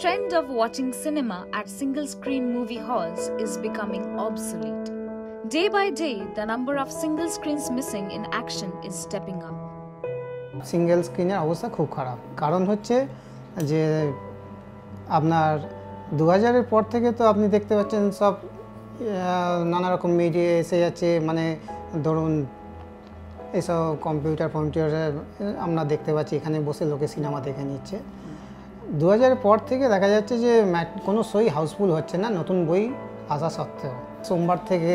trend of watching cinema at single-screen movie halls is becoming obsolete. Day by day, the number of single screens missing in action is stepping up. Single স্ক্রিনের অবস্থা খুব খারাপ, কারণ হচ্ছে যে আপনার 2000-এর পর থেকে তো আপনি দেখতে পাচ্ছেন সব নানা রকম মিডিয়া এসে যাচ্ছে, মানে ধরুন এসব কম্পিউটারে আমরা দেখতে পাচ্ছি এখানে বসে লোকে সিনেমা দেখে নিচ্ছে। 2000-এর পর থেকে দেখা যাচ্ছে যে কোনো শোই হাউসফুল হচ্ছে না নতুন বই আসা সত্ত্বেও। সোমবার থেকে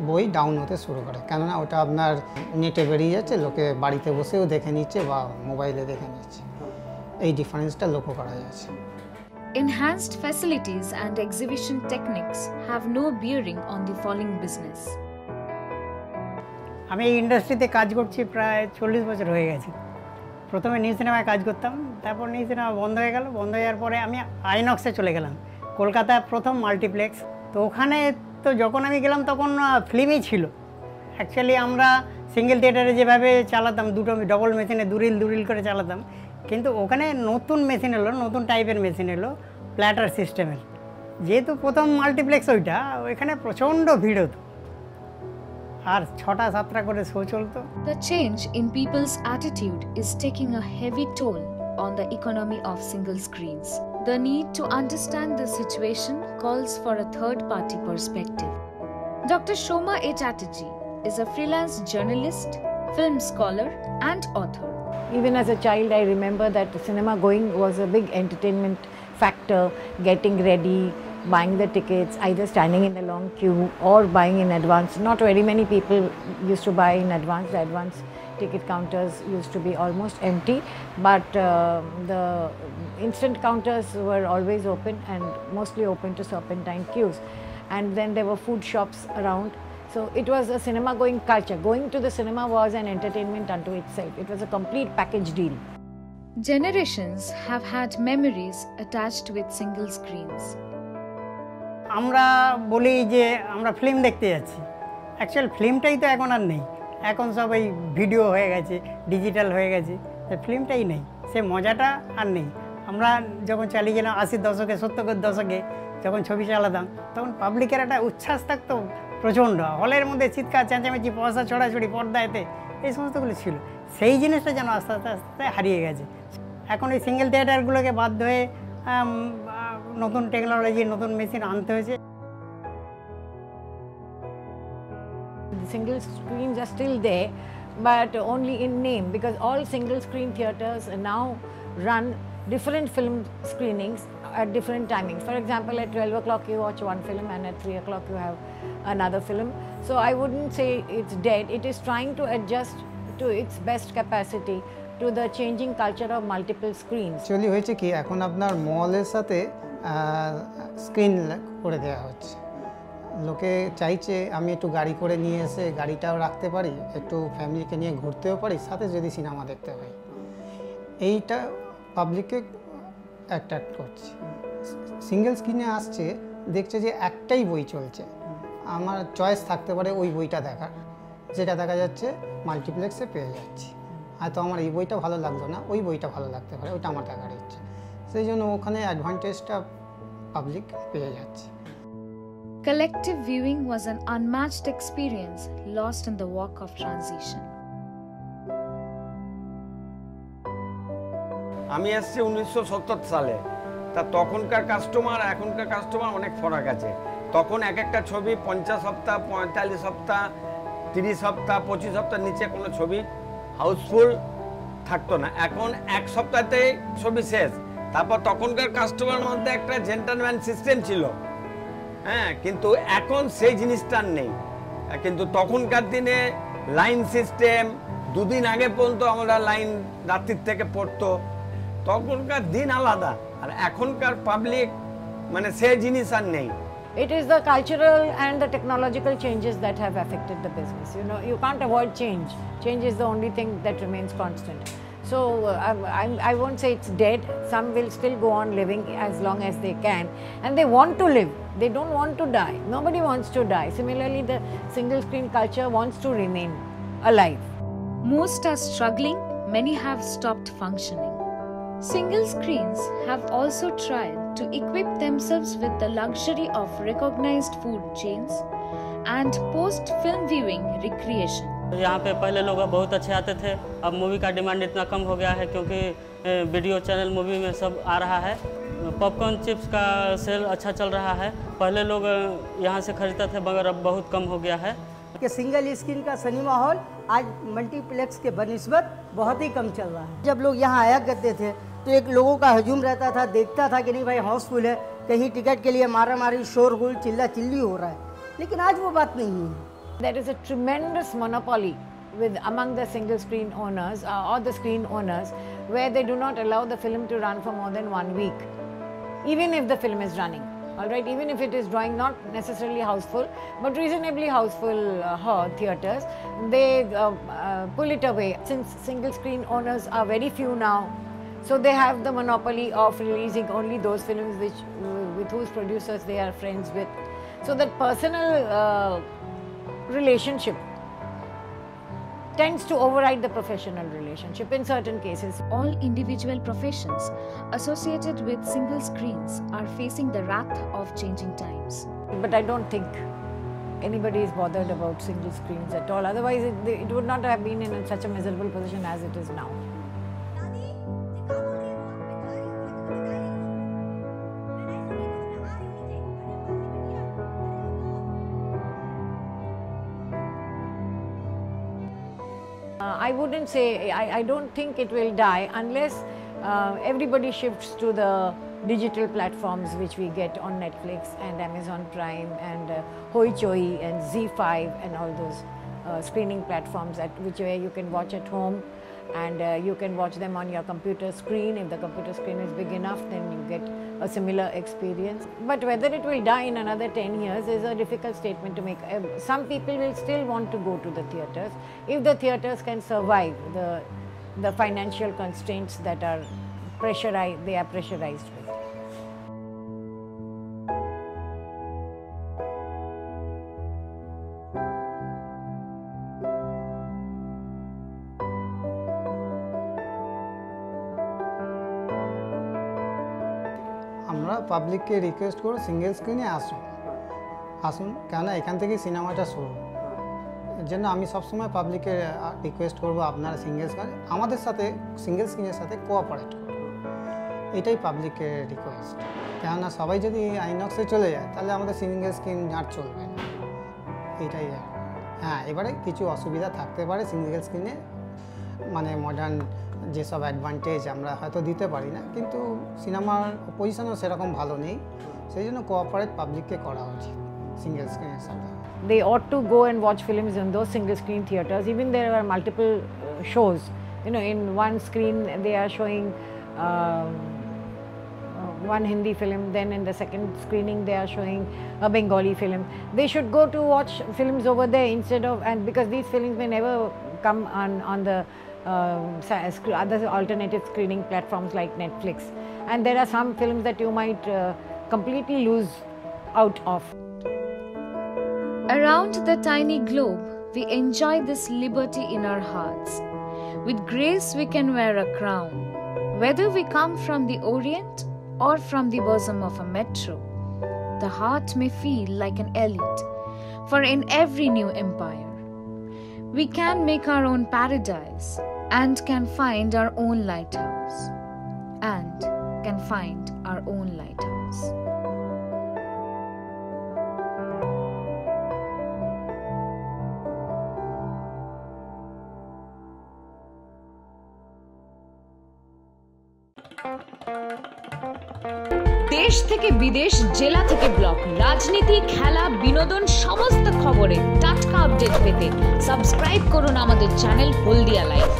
বই ডাউন হতে শুরু করে, কেননা ওটা আপনার নেটে বেরিয়ে যাচ্ছে, লোকে বাড়িতে বসেও দেখে নিচ্ছে বা মোবাইলে দেখে নিচ্ছে। এই ডিফারেন্সটা লক্ষ্য করা যাচ্ছে। Enhanced facilities and exhibition techniques have no bearing on the falling business. আমি এই ইন্ডাস্ট্রিতে কাজ করছি প্রায় 40 বছর হয়ে গেছে। প্রথমে নিউ সিনেমায় কাজ করতাম, তারপর নিউ সিনেমা বন্ধ হয়ে গেল। বন্ধ হয়ে যাওয়ার পরে আমি আইনক্সে চলে গেলাম, কলকাতায় প্রথম মাল্টিপ্লেক্স। তো ওখানে তো যখন আমি গেলাম তখন ফিল্মই ছিল। অ্যাকচুয়ালি আমরা সিঙ্গেল থিয়েটারে যেভাবে চালাতাম, দুটো ডবল মেশিনে দুরিল করে চালাতাম, কিন্তু ওখানে নতুন মেশিন এলো, নতুন টাইপের মেশিন এলো, প্ল্যাটার সিস্টেমের। যেহেতু প্রথম মাল্টিপ্লেক্স ওইটা, ওইখানে প্রচণ্ড ভিড় হতো, আর 6টা-7টা করে শো চলতো। The change in people's attitude is taking a heavy toll on the economy of single screens. The need to understand the situation calls for a third-party perspective. Dr. Shoma A. Chatterjee is a freelance journalist, film scholar and author. Even as a child, I remember that cinema going was a big entertainment factor, getting ready, buying the tickets, either standing in a long queue or buying in advance. Not very many people used to buy in advance. The advance ticket counters used to be almost empty, but the instant counters were always open and mostly open to serpentine queues. And then there were food shops around. So it was a cinema going culture. Going to the cinema was an entertainment unto itself. It was a complete package deal. Generations have had memories attached with single screens. আমরা বলি যে আমরা film দেখতে যাচ্ছি, actual ফিল্মটাই তো এখন আর নেই। এখন সব এই ভিডিও হয়ে গেছে, ডিজিটাল হয়ে গেছে, ফিল্মটাই নেই, সে মজাটা আর নেই। আমরা যখন চালিয়ে গেলাম 80-র দশকে, 70-এর দশকে যখন ছবি চালাতাম, তখন পাবলিকের একটা উচ্ছ্বাস থাকতো প্রচণ্ড। হলের মধ্যে চিৎকার চেঁচামেচি, পয়সা ছড়াছড়ি, পর্দাতে, এই সমস্তগুলো ছিল। সেই জিনিসটা যেন আস্তে আস্তে আস্তে হারিয়ে গেছে। এখন এই সিঙ্গেল থিয়েটারগুলোকে বাধ্য হয়ে নতুন টেকনোলজি, নতুন মেশিন আনতে হয়েছে। The single screens are still there, but only in name, because all single screen theatres now run different film screenings at different timings. For example, at 12 o'clock you watch one film and at 3 o'clock you have another film. So I wouldn't say it's dead. It is trying to adjust to its best capacity to the changing culture of multiple screens. Actually হয়েছে কি, এখন আপনার মলের সাথে screen করে দেওয়া হচ্ছে। লোকে চাইছে আমি একটু গাড়ি করে নিয়ে এসে গাড়িটাও রাখতে পারি, একটু ফ্যামিলিকে নিয়ে ঘুরতেও পারি, সাথে যদি সিনেমা দেখতে পাই। এইটা পাবলিককে অ্যাট্রাক্ট করছে। সিঙ্গেল স্ক্রিনে আসছে, দেখছে যে একটাই বই চলছে, আমার চয়েস থাকতে পারে ওই বইটা দেখার, যেটা দেখা যাচ্ছে মাল্টিপ্লেক্সে পেয়ে যাচ্ছি। হয়তো আমার এই বইটা ভালো লাগলো না, ওই বইটা ভালো লাগতে পারে, ওইটা আমার দেখার ইচ্ছে। সেই জন্য ওখানে অ্যাডভান্টেজটা পাবলিক পেয়ে যাচ্ছে। Collective viewing was an unmatched experience lost in the walk of transition. আমি এসেছি 1970 সালে, তা তখনকার কাস্টমার এখনকার কাস্টমার অনেক ফরাক আছে। তখন এক একটা ছবি 50 সপ্তাহ, 45 সপ্তাহ, 30 সপ্তাহ, 25 সপ্তাহ নিচে কোনো ছবি হাউসফুল থাকতো না। এখন এক সপ্তাহতেই ছবি শেষ। তারপর তখনকার কাস্টমার মধ্যে একটা জেন্টলম্যান সিস্টেম ছিল, হ্যাঁ, কিন্তু এখন সেই জিনিসটা নেই। কিন্তু তখনকার দিনে লাইন সিস্টেম, দুদিন আগে পর্যন্ত আমরা লাইন রাত্রির থেকে পড়তো। তখনকার দিন আলাদা, আর এখনকার পাবলিক মানে সেই জিনিস আর নেই। It is the cultural and the technological changes that have affected the business. You know, you can't avoid change. Change is the only thing that remains constant. So I won't say it's dead. Some will still go on living as long as they can, and they want to live. They don't want to die. Nobody wants to die. Similarly, the single screen culture wants to remain alive. Most are struggling, many have stopped functioning. Single screens have also tried to equip themselves with the luxury of recognized food chains and post-film viewing recreation. यहाँ पे पहले लोग बहुत अच्छे आते थे, अब movie का डिमांड इतना कम हो गया है क्योंकि वीडियो चैनल मूवी में सब आ रहा है। पॉपकॉर्न चिप्स का सेल अच्छा चल रहा है, पहले लोग यहाँ से खरीदते थे मगर अब बहुत कम हो गया है। कि सिंगल स्क्रीन का सिनेमा हॉल आज मल्टीप्लेक्स के बनिस्बत बहुत ही कम चल रहा है। जब लोग यहाँ आया करते थे तो एक लोगों का हजूम रहता था, देखता था कि नहीं भाई हाउसफुल है, कहीं टिकट के लिए मारा मारी शोरगुल चिल्ला चिल्ली हो रहा है, लेकिन आज वो बात नहीं है। There is a tremendous monopoly among the single screen owners or the screen owners where they do not allow the film to run for more than 1 week, even if the film is running. All right, even if it is drawing not necessarily houseful but reasonably houseful theatres, they pull it away. Since single screen owners are very few now, so they have the monopoly of releasing only those films with whose producers they are friends with. So that personal relationship tends to override the professional relationship in certain cases. All individual professions associated with single screens are facing the wrath of changing times. But I don't think anybody is bothered about single screens at all. Otherwise, it would not have been in such a miserable position as it is now. I wouldn't say, I don't think it will die unless everybody shifts to the digital platforms which we get on Netflix and Amazon Prime and Hoichoi and Z5 and all those screening platforms where you can watch at home and you can watch them on your computer screen. If the computer screen is big enough, then you get a similar experience. But whether it will die in another 10 years is a difficult statement to make. Some people will still want to go to the theatres if the theatres can survive the financial constraints that are pressurized with. আমরা পাবলিককে request করব single স্ক্রিনে আসুন কেন এখান থেকেই সিনেমাটা শুরু। এর জন্য আমি সবসময় পাবলিককে রিকোয়েস্ট করব আপনারা সিঙ্গেল স্ক্রিন আমাদের সাথে সিঙ্গেল স্ক্রিনের সাথে কোঅপারেট করুন, এটাই পাবলিকের রিকোয়েস্ট। কেননা সবাই যদি আইনক্সে চলে যায় তাহলে আমাদের সিঙ্গেল স্ক্রিন আর চলবে না, এটাই। হ্যাঁ, এবারে কিছু অসুবিধা থাকতে পারে সিঙ্গেল স্ক্রিনে, মানে মডার্ন যেসব অ্যাডভান্টেজ আমরা হয়তো দিতে পারি না, কিন্তু সিনেমার পজিশনও সেরকম ভালো নেই, সেই জন্য কোঅপারেট পাবলিককে করা উচিত সিঙ্গেল স্ক্রিনের সাথে। They ought to go and watch films in those single screen theatres. Even there are multiple shows. You know, in one screen they are showing one Hindi film, then in the second screening they are showing a Bengali film. They should go to watch films over there instead of, and because these films may never come on the other alternative screening platforms like Netflix, and there are some films that you might completely lose out of. Around the tiny globe, we enjoy this liberty in our hearts. With grace we can wear a crown, whether we come from the Orient or from the bosom of a metro. The heart may feel like an elite, for in every new empire, we can make our own paradise and can find our own lighthouse. দেশ থেকে বিদেশ, জেলা থেকে block, রাজনীতি, খেলা, বিনোদন সমস্ত খবরে টাটকা আপডেট পেতে সাবস্ক্রাইব করুন আমাদের চ্যানেল হলদিয়া লাইভ।